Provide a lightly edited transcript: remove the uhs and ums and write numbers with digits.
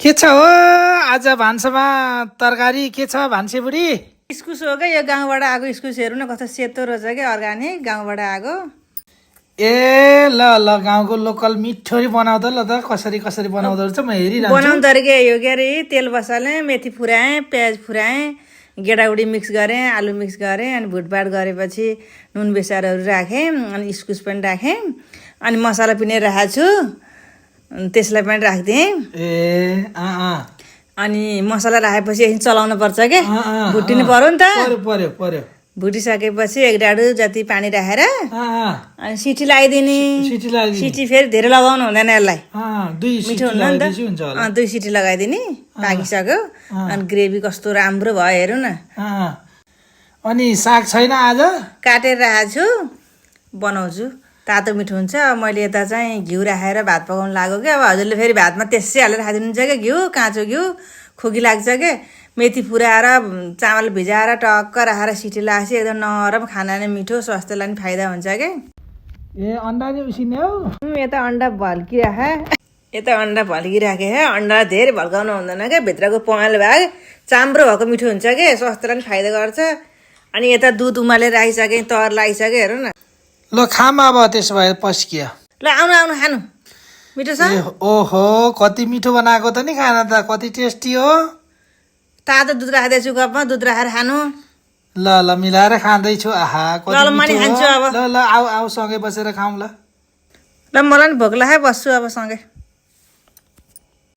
के छ हो आज भान्सामा तरकारी के छ भान्से बुढी? इस्कुस हो क्या यो गाउँबाट आएको इस्कुस हेर्नु न कस्तो सेतो रहेछ क्या अर्ग्यानिक गाउँबाट आएको। ए ल ल गाउँको लोकल मिठोरी बनाउँदा ल त कसरी कसरी बनाउँदो रहेछ म हेरिरहन्छु। बनाउँदो रे यो के अरे तेल बसालेँ मेथी फुराएँ प्याज फुराएँ गेडागुडी मिक्स गरेँ आलु मिक्स गरेँ अनि भुटभाट गरेपछि नुन बेसारहरू राखेँ अनि इस्कुस पनि राखेँ अनि मसला पनि राखेको छु त्यसलाई पनि राखिदिएँ। ए अनि मसला राखेपछि एकछिन चलाउनु पर्छ क्या भुटिनु पर्यो नि त। पर्यो पर्यो भुटिसकेपछि एक डाडु जति पानी राखेर अनि सिटी लगाइदिने। सिटी लगाइदिने। सिटी फेरि धेरै लगाउनु हुँदैन यसलाई दुई मिठो सिटी हुन्न नि लगाइदिएपछि हुन्छ होला। त। 2 सिटी लगाइदिने पाकिसक्यो अनि ग्रेभी कस्तो राम्रो भयो हेरौँ न। अनि साग छैन आज? काटेर राखेको छु बनाउँछु तातो मिठो हुन्छ। मैले यता चाहिँ घिउ राखेर भात पकाउनु लाग्यो क्या अब हजुरले फेरि भातमा त्यसै हालेर खाइदिनुहुन्छ क्या घिउ काँचो घिउ खोकी लाग्छ क्या। मेथी फुराएर चामल भिजाएर टक्क राखेर सिटी लगाएपछि एकदम नरम खाना नै मिठो स्वास्थ्यलाई पनि फाइदा हुन्छ क्या। ए अन्डा नि उसिने हौ। यता अन्डा भल्किराखे यता अन्डा भल्किराखे अन्डा धेरै भल्काउनु हुँदैन क्या भित्रको पहेँलो भाग चाम्रो भएको मिठो हुन्छ क्या स्वास्थ्यलाई पनि फाइदा गर्छ। अनि यता दुध उमालेर राखिसकेँ तर लागिसक्यो हेरौँ न। ल खाम अब त्यसो भए पस्कियो। ल आउनु आउनु खानु मिठो छ। ओहो कति मिठो बनाएको त नि खाना त कति टेस्टी हो। तातो दुध राखिदिएछु कपमा दुध राखेर खानु। ल ल मिलाएर खाँदैछु। आहा कति ल म नि मिठो खान्छु हो। अब। ल ल आऊ आऊ सँगै बसेर खाऊँ ल। ल मलाई नि भोक लाग्यो बस्छु अब सँगै।